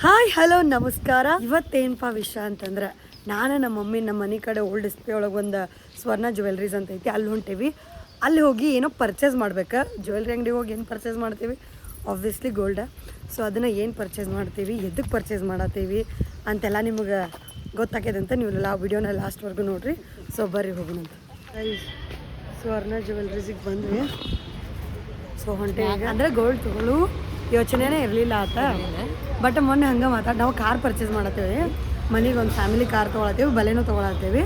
Hi hello ನಮಸ್ಕಾರ. ಇವತ್ತೇನಪ್ಪ ವಿಷಯ ಅಂತಂದ್ರೆ ನಾನು ನಮ್ಮ ಮಮ್ಮಿ ನಮ್ಮ ಮನೆ ಕಡೆ ಓಲ್ಡ್ ಡಿಸ್ಪ್ಲೇ ಒಳಗೆ ಒಂದು ಸ್ವರ್ಣ ಜ್ಯುವೆಲ್ರೀಸ್ ಅಂತ ಐತಿ, ಅಲ್ಲಿ ಹೊಂಟೇವಿ. ಅಲ್ಲಿ ಹೋಗಿ ಏನೋ ಪರ್ಚೇಸ್ ಮಾಡ್ಬೇಕು. ಜ್ಯುವೆಲ್ರಿ ಅಂಗಡಿಗೆ ಹೋಗಿ ಏನು ಪರ್ಚೇಸ್ ಮಾಡ್ತೀವಿ? ಆಬ್ವಿಯಸ್ಲಿ ಗೋಲ್ಡ. ಸೊ ಅದನ್ನು ಏನು ಪರ್ಚೇಸ್ ಮಾಡ್ತೀವಿ, ಎದಕ್ಕೆ ಪರ್ಚೇಸ್ ಮಾಡತ್ತೀವಿ ಅಂತೆಲ್ಲ ನಿಮಗೆ ಗೊತ್ತಾಗ್ಯದ ಅಂತ ನೀವೆಲ್ಲ ಆ ವಿಡಿಯೋನ ಲಾಸ್ಟ್ವರೆಗೂ ನೋಡ್ರಿ. ಸೊ ಬರ್ರಿ ಹೋಗೋಣಂತ. ಸ್ವರ್ಣ ಜ್ಯುವೆಲ್ರೀಸಿಗೆ ಬಂದ್ವಿ. ಸೊ ಹೊಂಟೇವಿ ಅಂದರೆ ಗೋಲ್ಡ್ ತೊಗೊಳ್ಳೋ ಯೋಚನೆನೇ ಇರಲಿಲ್ಲ ಆತ. ಬಟ್ ಮೊನ್ನೆ ಹಂಗೆ ನಾವು ಕಾರ್ ಪರ್ಚೇಸ್ ಮಾಡತ್ತೇವೆ, ಮನೆಗೆ ಒಂದು ಫ್ಯಾಮಿಲಿ ಕಾರ್ ತೊಗೊಳತ್ತೀವಿ, ಬಲೆನೂ ತೊಗೊಳತ್ತೇವಿ.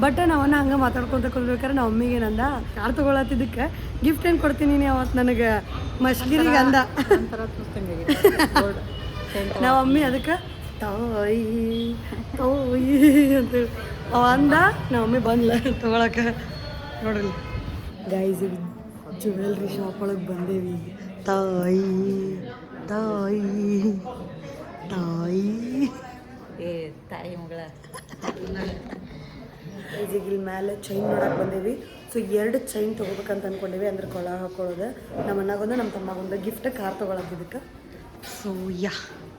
ಬಟ್ ನಾವನ್ನ ಹಂಗೆ ಮಾತಾಡ್ಕೊತ ಕುಂದ್ಬೇಕಾರೆ ನಮ್ಮ ಮಮ್ಮಿಗೆ ಏನಂದ, ಕಾರ್ ತೊಗೊಳತ್ತಿದ್ದಕ್ಕೆ ಗಿಫ್ಟ್ ಏನು ಕೊಡ್ತೀನಿ ನೀನು ಅವತ್ತು ನನಗೆ ಮಶ್ಗಿರಿಗೆ ಅಂದ. ನಮ್ಮ ಮಮ್ಮಿ ಅದಕ್ಕೆ ತಾಯಿ ತಾಯಿ ಅಂತೇಳಿ ಅವ ಅಂದ. ನಮ್ಮ ಮಮ್ಮಿ ಬಂದ್ಲ ತೊಗೊಳಕ್ಕೆ. ನೋಡ್ರಿ ಗೈಸ್, ಜ್ಯುವೆಲ್ರಿ ಶಾಪ್ ಒಳಗೆ ಬಂದೇವಿ. ತಾಯಿ ತಾಯಿ ತಾಯಿ ತಾಯಿ ಮಗಳ ಇಲ್ಲಿ ಮೇಲೆ ಚೈನ್ ನೋಡಕ್ಕೆ ಬಂದೇವಿ. ಸೊ 2 ಚೈನ್ ತೊಗೋಬೇಕಂತ ಅಂದ್ಕೊಂಡೇವಿ, ಅಂದ್ರೆ ಕೊಳ ಹಾಕೊಳ್ಳೋದು. ನಮ್ಮ ಅಣ್ಣಗೊಂದು ನಮ್ಮ ತಮ್ಮಗೊಂದು ಗಿಫ್ಟ್ ಕಾರ್ ತೊಗೊಳತ್ತಿದ್ದಕ್ಕೆ. ಸೊ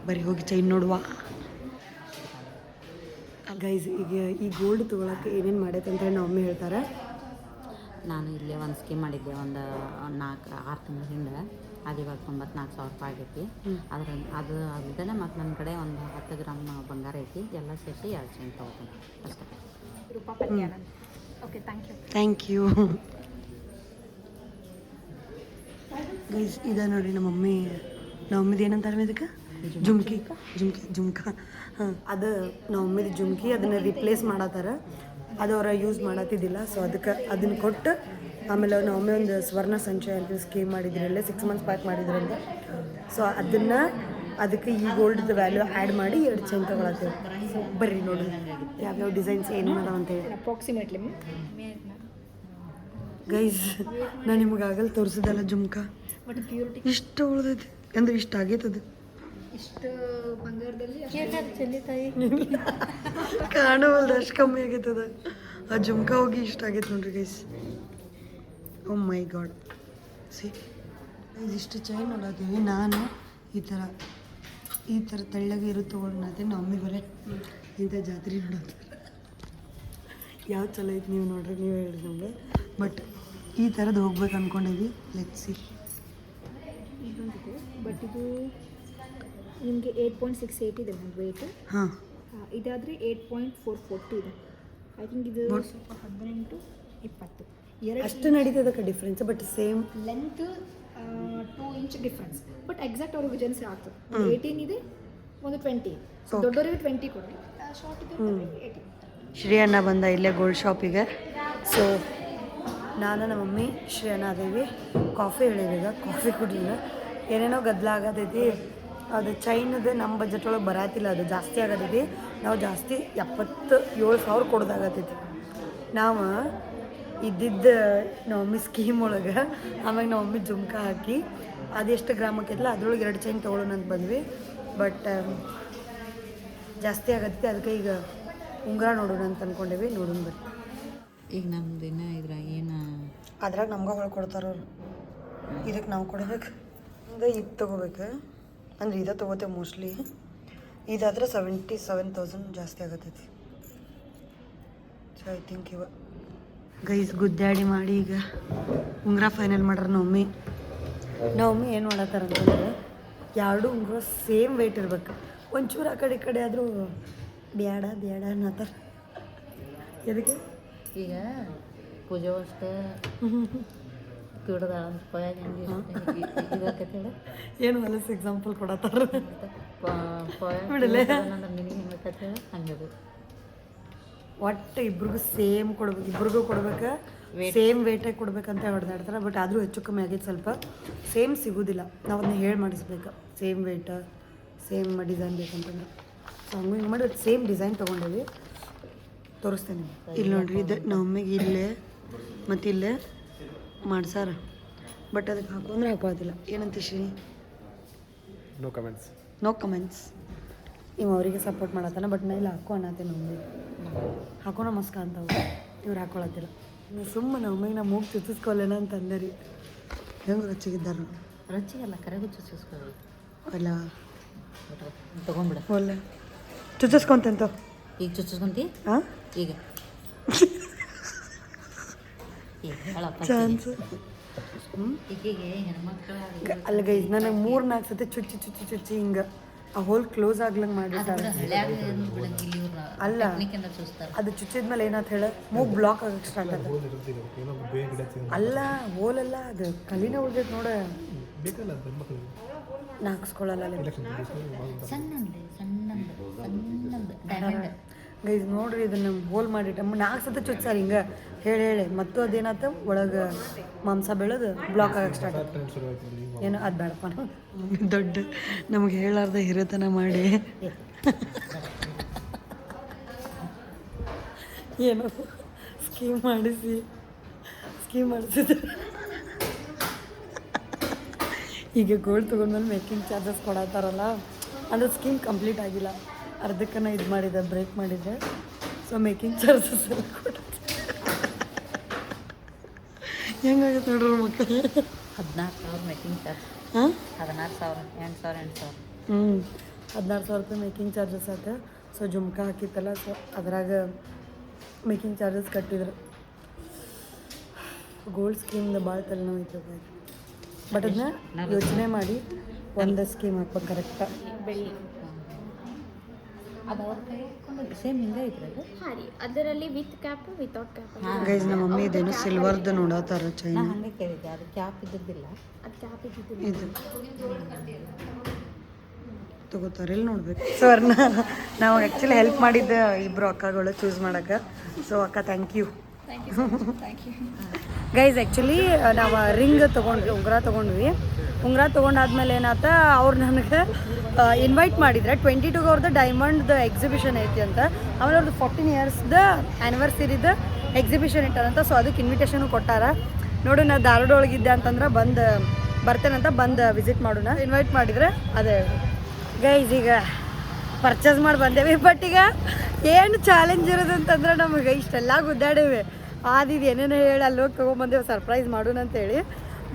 ಬರೀ ಹೋಗಿ ಚೈನ್ ನೋಡುವ. ಗೈಸ್, ಈಗ ಈ ಗೋಲ್ಡ್ ತೊಗೊಳಕ್ಕೆ ಏನೇನು ಮಾಡೈತೆ ಅಂತ ಹೇಳಿ ನಮ್ಮ ಮಮ್ಮಿ ಹೇಳ್ತಾರೆ. ನಾನು ಇಲ್ಲೇ ಒಂದು ಸ್ಕೀಮ್ ಮಾಡಿದ್ದೆ, ಒಂದು 4-6 ತಿಂಗಳ ಹಿಂದೆ. ಅದು ಇವಾಗ 94,000 ರೂಪಾಯಿ ಆಗೈತಿ. ಅದು ಅಲ್ಲದೆ ಮತ್ತು ನನ್ನ ಕಡೆ ಒಂದು 10 ಗ್ರಾಮ್ ಬಂಗಾರ ಐತಿ. ಎಲ್ಲ ಸೇರಿಸಿ 2 ಚೈನ್ ತೊಗೋತೀನಿ ಅಷ್ಟೇ. Okay, thank you guys. ಇದೆ ನೋಡಿ ನಮ್ಮ ಮಮ್ಮಿದು ಏನಂತಾರೆ ಇದಕ್ಕೆ, ಜುಮ್ಕಿ. ಹಾಂ, ಅದು ನಮ್ಮ ಮಮ್ಮಿದು ಜುಮ್ಕಿ. ಅದನ್ನು ರಿಪ್ಲೇಸ್ ಮಾಡತ್ತಾರ, ಅದು ಅವರ ಯೂಸ್ ಮಾಡತ್ತಿದ್ದಿಲ್ಲ. ಸೊ ಅದನ್ನು ಕೊಟ್ಟು ಆಮೇಲೆ ನಮ್ಮ ಮಮ್ಮಿ ಒಂದು ಸ್ವರ್ಣ ಸಂಚಯ ಅಂತ ಸ್ಕೀಮ್ ಮಾಡಿದ್ರಲ್ಲೇ 6 ಮಂತ್ಸ್ ಪ್ಯಾಕ್ ಮಾಡಿದ್ರಂತೆ. ಸೊ ಅದಕ್ಕೆ ಈ ಗೋಲ್ಡ್ದು ವ್ಯಾಲ್ಯೂ ಆ್ಯಡ್ ಮಾಡಿ 2 ಚೈನ್ ತೊಗೊಳತ್ತೇವೆ. ಸೊ ಬರ್ರಿ ನೋಡಿ ಯಾವ್ಯಾವ ಡಿಸೈನ್ಸ್ ಏನು ಮಾಡೋಣ ಅಂತೇಳಿ. ಅಪ್ರಾಕ್ಸಿಮೇಟ್ಲಿ ಗೈಸ್, ನಾನು ನಿಮಗೆ ಆಗಲ್ಲ ತೋರಿಸಿದಲ್ಲ ಜುಮ್ಕ, ಬಟ್ ಪ್ಯೂರಿಟಿ ಇಷ್ಟು ಉಳ್ದೈತಿ ಅಂದ್ರೆ ಇಷ್ಟ ಆಗೈತದು. ಇಷ್ಟು ಬಂಗಾರದಲ್ಲಿ ಕಾಣವಲ್ದು, ಅಷ್ಟು ಕಮ್ಮಿ ಆಗೈತದ. ಆ ಜುಮ್ಕ ಹೋಗಿ ಇಷ್ಟ ಆಗೈತೆ ನೋಡ್ರಿ ಗೈಸ್. ಓ ಮೈ ಗಾಡ್, ಇದಿಷ್ಟು ಚೈನ್ ನೋಡತ್ತೀವಿ. ನಾನು ಈ ಥರ ತೆಳ್ಳಗೆ ಇರೋ ತೊಗೊಂಡು ನಮ್ಮ ಮಮ್ಮಿ ಬರೇ ಇಂಥ ಜಾತ್ರೆ ನೋಡೋದು. ಯಾವ ಚಲೋ ಐತೆ ನೀವು ನೋಡ್ರಿ, ನೀವು ಹೇಳ್ರಿ ನಮಗೆ. ಬಟ್ ಈ ಥರದ್ದು ಹೋಗ್ಬೇಕು ಅಂದ್ಕೊಂಡೀವಿ. Let's see. ಇದೊಂದಿದೆ, ಬಟ್ ಇದು ನಿಮಗೆ 8.68 ಇದೆ ನನ್ನ ವೇಟ್. ಹಾಂ, ಇದಾದರೆ 8.440 ಇದೆ. ಐ ಥಿಂಕ್ ಇದು ಸ್ವಲ್ಪ 18-20 ಅಷ್ಟು ನಡೀತದಕ್ಕೆ difference. But same length 2 inch difference. But exact ಅವ್ರಿಗೆ ವಿಜನ್ಸ್ ಆಗ್ತದೆ. 18 ಇದೆ, ಒಂದು 20. ದೊಡ್ಡವರಿಗೆ 20 ಕೊಡಿ, ಶಾರ್ಟ್ ಇದೆ 18. ಶ್ರೀ ಅಣ್ಣ ಬಂದ ಇಲ್ಲೇ ಗೋಲ್ಡ್ ಶಾಪಿಗೆ. ಸೊ ನಾನು ನಮ್ಮ ಮಮ್ಮಿ ಶ್ರೀ ಅಣ್ಣ ಅದೇವಿ. Coffee ಹೇಳಿದೀಗ, coffee ಕುಡಿಲಿಲ್ಲ. ಏನೇನೋ ಗದ್ದಲ ಆಗತೈತಿ. ಅದು ಚೈನದು ನಮ್ಮ ಬಜೆಟ್ ಒಳಗೆ ಬರಾತಿಲ್ಲ, ಅದು ಜಾಸ್ತಿ ಆಗತೈತಿ. ನಾವು ಜಾಸ್ತಿ 77,000 ಕೊಡೋದಾಗತೈತಿ. ನಾವು ಇದ್ದಿದ್ದು ನಮ್ಮ ಮಮ್ಮಿ ಸ್ಕೀಮ್ ಒಳಗೆ. ಆಮ್ಯಾಗ ನಮ್ಮ ಮಮ್ಮಿ ಜುಮ್ಕ ಹಾಕಿ ಅದೆಷ್ಟು ಗ್ರಾಮ್ ಆಕೈತಿಲ್ಲ ಅದ್ರೊಳಗೆ 2 ಚೈನ್ ತೊಗೊಳ್ಳೋಣ ಅಂತ ಬಂದ್ವಿ. ಬಟ್ ಜಾಸ್ತಿ ಆಗತ್ತೆ, ಅದಕ್ಕೆ ಈಗ ಉಂಗುರ ನೋಡೋಣ ಅಂತ ಅಂದ್ಕೊಂಡೇವಿ. ನೋಡೋಣ ಬರ್ರಿ. ಈಗ ನಮ್ದು ಇನ್ನೂ ಇದ್ರಾಗ ಏನು ಅದ್ರಾಗ ನಮ್ಗೆ ಹೊಳಗೆ ಕೊಡ್ತಾರವ್ರು, ಇದಕ್ಕೆ ನಾವು ಕೊಡ್ಬೇಕು. ಅಂದರೆ ಇದು ತೊಗೋಬೇಕು ಅಂದ್ರೆ ಇದೇ ತೊಗೋತೇವೆ ಮೋಸ್ಟ್ಲಿ. ಇದಾದರೆ 77,000 ಜಾಸ್ತಿ ಆಗತ್ತೈತಿ. ಸೊ ಐ ಥಿಂಕ್ ಗೈಸ್ ಗುದ್ದಾಡಿ ಮಾಡಿ ಈಗ ಉಂಗುರ ಫೈನಲ್ ಮಾಡ್ರ ನಮ್ಮ ಮಮ್ಮಿ ಏನು ಮಾಡತ್ತಾರ ಅಂತಂದ್ರೆ, 2 ಉಂಗುರ ಸೇಮ್ ವೆಯ್ಟ್ ಇರ್ಬೇಕು. ಒಂಚೂರು ಆ ಕಡೆ ಈ ಕಡೆ ಆದರೂ ಬ್ಯಾಡ ಅನ್ನತ್ತಾರ. ಎದಕ್ಕೆ? ಈಗ ಪೂಜೆ ಅಷ್ಟೇ ಕಿಡ್ದ ಏನು ಹೊಲಸ ಎಕ್ಸಾಂಪಲ್ ಕೊಡತ್ತಾರ. ನಿನಗೆ ಹೆಂಗೆ ಹಂಗದು ಒಟ್ಟು ಇಬ್ರಿಗೂ ಕೊಡ್ಬೇಕು ಸೇಮ್ ವೇಟಾಗಿ ಕೊಡ್ಬೇಕಂತ ಹೊಡೆದಾಡ್ತಾರೆ. ಬಟ್ ಆದರೂ ಹೆಚ್ಚು ಕಮ್ಮಿ ಆಗೈತೆ ಸ್ವಲ್ಪ. ಸೇಮ್ ಸಿಗೋದಿಲ್ಲ, ನಾವು ಅದನ್ನ ಹೇಳಿ ಮಾಡಿಸ್ಬೇಕು. ಸೇಮ್ ವೇಟ ಸೇಮ್ ಡಿಸೈನ್ ಬೇಕಂತಂದ್ರೆ. ಸೊ ಹಿಂಗೆ ಮಾಡಿ ಸೇಮ್ ಡಿಸೈನ್ ತೊಗೊಂಡೇವಿ. ತೋರಿಸ್ತೇನೆ ಇಲ್ಲಿ ನೋಡ್ರಿ. ಇದು ನಮ್ಮ ಮಮ್ಮಿಗೆ ಇಲ್ಲೇ ಮತ್ತು ಇಲ್ಲೇ ಮಾಡ್ಸಾರ. ಬಟ್ ಅದಕ್ಕೆ ಹಾಕೊಂಡ್ರೆ ಹಾಕೋದಿಲ್ಲ. ಏನಂತ ಶ್ರೀ? No comments. ಇವು ಅವರಿಗೆ ಸಪೋರ್ಟ್ ಮಾಡತ್ತಾನ. ಬಟ್ ನಾ ಇಲ್ಲಿ ಹಾಕೋ ಅನ್ನತ್ತೆ ನಮ್ಮಿ ಹಾಕೋಣ ಮಸ್ಕ ಅಂತವು. ಇವ್ರು ಹಾಕೊಳತ್ತಿಲ್ಲ. ನೀವು ಸುಮ್ಮನೆ ನಮ್ಮಿಗೆ ನಾ ಮೂಗು ಚುಚ್ಚಿಸ್ಕೊಲ್ಲೇನ ಅಂತ ಅಂದರಿ. ಹೆಂಗೆ ರೊಚ್ಚಿಗಿದ್ದಾರ? ರೊಚ್ಚಿಗೆಲ್ಲ ಕರೆಗೂ ಚುಚ್ಚಿಸ್ಕೊಳ್ಳಿ ಅಲ್ಲ ತೊಗೊಂಡ್ಬಿಡ. ಒಳ್ಳೆ ಚುಚ್ಚಿಸ್ಕೊಂತಂತ ಈಗ ಚುಚ್ಚಿಸ್ಕೊಂತಿ ಹಾಂ ಈಗ ಈಗ ಹೇಳಪ್ಪ ಚಾನ್ಸ್ ಈಗೀಗೆ ಹೆಣ್ಮಕ್ಳು ಅಲ್ಲ ಗೈಸ್ ನನಗೆ 3-4 ಸತಿ ಚುಚ್ಚಿ ಹಿಂಗೆ ಆ ಹೋಲ್ ಕ್ಲೋಸ್ ಆಗ್ಲಂಗೆ ಮಾಡಿರ್ತಾರೆ. ಅಲ್ಲ ಅದು ಚುಚ್ಚಿದ್ಮೇಲೆ ಏನಾತ ಹೇಳ ಮೂಗ್ ಬ್ಲಾಕ್ ಆಗಕ್ಕೆ ಸ್ಟಾರ್ಟ್ ಆಗ. ಅಲ್ಲ ಹೋಲಲ್ಲ ಅದು ಕಲಿನೇ ಉಳ್ದೈತೆ ನೋಡ, ನಾಕ್ಸ್ಕೊಳ್ಳಲ್ಲ. ಗೈಸ್ ನೋಡ್ರಿ ಇದನ್ನ ಹೋಲ್ ಮಾಡಿಟ್ಟ 4 ಸತಿ ಚುಚ್ಚಾರ ಹಿಂಗೆ ಹೇಳಿ ಮತ್ತು ಅದೇನಾತ ಒಳಗೆ ಮಾಂಸ ಬೆಳೆದು ಬ್ಲಾಕ್ ಆಗಕ್ಕೆ ಸ್ಟಾರ್ಟ್ ಆಯ್ತು. ಏನು ಅದು ಬೇಡಪ್ಪ ದೊಡ್ಡ ನಮಗೆ ಹೇಳಾರ್ದ ಹಿರಿತನ ಮಾಡಿ ಏನೋ ಸ್ಕೀಮ್ ಮಾಡಿಸಿದ್ರು. ಈಗ ಗೋಲ್ಡ್ ತೊಗೊಂಡ್ಮೇಲೆ ಮೇಕಿಂಗ್ ಚಾರ್ಜಸ್ ಕೊಡತ್ತಾರಲ್ಲ, ಅಂದ್ರೆ ಸ್ಕೀಮ್ ಕಂಪ್ಲೀಟ್ ಆಗಿಲ್ಲ, ಅರ್ಧಕ್ಕನ ಇದು ಮಾಡಿದೆ, ಬ್ರೇಕ್ ಮಾಡಿದ್ದೆ. ಸೊ ಮೇಕಿಂಗ್ ಚಾರ್ಜಸ್ ಎಲ್ಲ ಕೊಡ ಹೆಂಗಾಗುತ್ತೆ ನೋಡ್ರಿ ಮಕ್ಕಳಿಗೆ. 14,000 ಮೇಕಿಂಗ್ ಚಾರ್ಜ್. ಹಾಂ 16,000 8,000 16,000 ರೂಪಾಯಿ ಮೇಕಿಂಗ್ ಚಾರ್ಜಸ್ ಆಯ್ತು. ಸೊ ಜುಮ್ಕಾ ಹಾಕಿತ್ತಲ್ಲ, ಸೊ ಅದ್ರಾಗ ಮೇಕಿಂಗ್ ಚಾರ್ಜಸ್ ಕಟ್ಟಿದ್ರು. ಗೋಲ್ಡ್ ಸ್ಕೀಮ್ದು ಭಾಳ ತಲೆನೋವು ಐತೆ ಬಟ್ ಅದನ್ನ ಯೋಚನೆ ಮಾಡಿ ಒಂದು ಸ್ಕೀಮ್ ಹಾಕ್ಬೇಕು ಕರೆಕ್ಟಾಗಿ. ಬೆಳ್ಳಿ ಅದು ಅವ್ರ ಕೈ ಸೇಮ್ ಹಿಂಗೆ ಐತ್ರಿ ಅದು. ಹಾಂ ರೀ, ಅದರಲ್ಲಿ with cap without cap. Guys ನಮ್ಮ ಮಮ್ಮಿ ಇದೇನು ಸಿಲ್ವರ್ದು ನೋಡತ್ತಾರ ಚೈನ್. ನಾ ಹಂಗೆ ಕೇಳಿದ್ದೆ, ಅದು ಕ್ಯಾಪ್ ಇದ್ದಿದ್ದಿಲ್ಲ. ಅದು ಕ್ಯಾಪ್ ಇದ್ದಿದ್ದು ಇದು ತಗೋತಾರೆ ಇಲ್ಲಿ ನೋಡ್ಬೇಕು. ಸ್ವರ್ಣ ನಾವು ಆ್ಯಕ್ಚುಲಿ ಹೆಲ್ಪ್ ಮಾಡಿದ್ದ ಇಬ್ಬರು ಅಕ್ಕಗಳು ಚೂಸ್ ಮಾಡೋಕ್ಕೆ. ಸೊ ಅಕ್ಕ ಥ್ಯಾಂಕ್ ಯು. ಗೈಸ್ ಆ್ಯಕ್ಚುಲಿ ನಾವು ರಿಂಗ್ ತೊಗೊಂಡ್ವಿ, ಉಂಗುರ ತೊಗೊಂಡಾದ್ಮೇಲೆ ಏನಾತ ಅವ್ರು ನನಗೆ ಇನ್ವೈಟ್ ಮಾಡಿದ್ರೆ 22 ಅವ್ರದ್ದು ಡೈಮಂಡ್ದು ಎಕ್ಸಿಬಿಷನ್ ಐತಿ ಅಂತ. ಆಮೇಲೆ ಅವ್ರದ್ದು 14 ಇಯರ್ಸ್ದ ಆ್ಯನಿವರ್ಸರಿದು ಎಕ್ಸಿಬಿಷನ್ ಇಟ್ಟಾರಂತ. ಸೊ ಅದಕ್ಕೆ ಇನ್ವಿಟೇಷನು ಕೊಟ್ಟಾರ. ನೋಡು ನಾ ಧಾರವಾಡ ಒಳಗಿದ್ದೆ ಅಂತಂದ್ರೆ ಬರ್ತೇನಂತ ಬಂದು ವಿಸಿಟ್ ಮಾಡೋಣ. ಇನ್ವೈಟ್ ಮಾಡಿದರೆ ಅದೇ ಗೈಸ್ ಈಗ ಪರ್ಚೇಸ್ ಮಾಡಿ ಬಂದೇವಿ. ಬಟ್ ಈಗ ಏನು ಚಾಲೆಂಜ್ ಇರೋದು ಅಂತಂದ್ರೆ ನಮಗೆ ಇಷ್ಟೆಲ್ಲ ಗುದ್ದಾಡೇವೆ, ಆದಿದ್ದು ಏನೇನೋ ಹೇಳಿ ಅಲ್ಲಿ ಹೋಗಿ ತೊಗೊಂಬಂದೇವೆ ಸರ್ಪ್ರೈಸ್ ಮಾಡೋಣ ಅಂತೇಳಿ.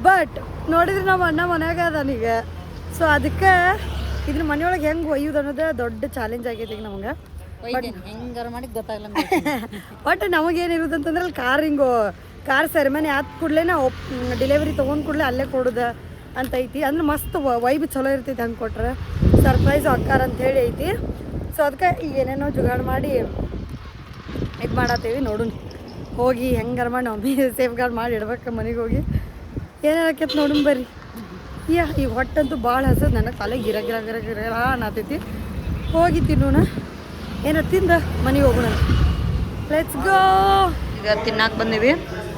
ಬಟ್ ನೋಡಿದ್ರೆ ನಮ್ಮ ಅಣ್ಣ ಮನ್ಯಾಗ ಅದಾನೀಗ. ಸೊ ಅದಕ್ಕೆ ಇದ್ರ ಮನೆಯೊಳಗೆ ಹೆಂಗೆ ಒಯ್ಯೋದು ಅನ್ನೋದು ದೊಡ್ಡ ಚಾಲೆಂಜ್ ಆಗೈತೆ ಈಗ ನಮಗೆ. ಹೆಂಗಾರ ಮಾಡಿ ಗೊತ್ತಾಗಲ್ಲ. ಬಟ್ ನಮಗೇನಿರೋದು ಅಂತಂದ್ರೆ ಅಲ್ಲಿ ಕಾರ್ ಸೆರೆಮನಿ ಆದ ಕೂಡಲೇ ನಾವು ಡೆಲಿವರಿ ತೊಗೊಂಡು ಕೂಡಲೇ ಅಲ್ಲೇ ಕೊಡೋದು ಅಂತ ಐತಿ. ಅಂದ್ರೆ ಮಸ್ತ್ ವೈಬ್ ಚಲೋ ಇರ್ತೈತಿ ಹಂಗೆ ಕೊಟ್ರೆ. ಸರ್ಪ್ರೈಸ್ ಅಕ್ಕಾರ ಅಂಥೇಳಿ ಐತಿ. ಸೊ ಅದಕ್ಕೆ ಈಗ ಏನೇನೋ ಜುಗಾಡ್ ಮಾಡಿ ಇದು ಮಾಡತ್ತೀವಿ. ನೋಡು ಹೋಗಿ ಹೆಂಗಾರ ಮಾಡಿ ಮಮ್ಮಿ ಸೇಫ್ ಗಾರ್ಡ್ ಮಾಡಿ ಇಡ್ಬೇಕು ಮನೆಗೆ ಹೋಗಿ. ಏನೇನಕೈತೆ ನೋಡು ಬರ್ರಿ. ಈಗ ಹೊಟ್ಟಂತೂ ಭಾಳ ಹಸದು, ನನಗೆ ತಲೆ ಗಿರ ಅನ್ನತೈತಿ. ಹೋಗಿ ತಿನ್ನೋಣ, ಏನೋ ತಿಂದ ಮನೆಗೆ ಹೋಗೋಣ. Let's go. ಈಗ ತಿನ್ನಕ್ಕೆ ಬಂದೀವಿ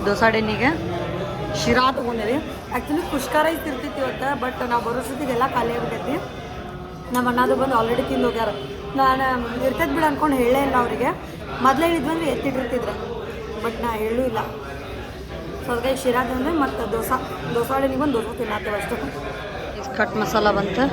ದೋಸಾಡೆನಿಗೆ. ಶಿರಾ ತೊಗೊಂಡೇವಿ. ಆ್ಯಕ್ಚುಲಿ ಕುಷ್ಕಾರ ಐತಿ ಇರ್ತೈತಿ ಇವತ್ತು, ಬಟ್ ನಾವು ಬರೋಷ್ಟೊತ್ತಿಗೆಲ್ಲ ಖಾಲಿ ಆಗಿರ್ತೈತಿ. ನಮ್ಮ ಅಣ್ಣದು ಬಂದು ಆಲ್ರೆಡಿ ತಿಂದು ಹೋಗ್ಯಾರ. ನಾನು ಇರ್ತೈತೆ ಬಿಡು ಅಂದ್ಕೊಂಡು ಹೇಳೇ ಇಲ್ಲ ಅವರಿಗೆ. ಮೊದಲೇ ಹೇಳಿದ್ವಂದ್ರೆ ಎತ್ತಿಟ್ಟಿರ್ತಿದ್ರು, ಬಟ್ ನಾ ಹೇಳೂ ಇಲ್ಲ. ಸೊ ಅದಕ್ಕೆ ಶಿರಾ ತಂದರೆ ಮತ್ತು ದೋಸಾಡೆನಿಗೆ ಬಂದು ದೋಸೆ ತಿನ್ನತ್ತೇವೆ ಅಷ್ಟು. ಕಟ್ ಮಸಾಲ ಬಂತು.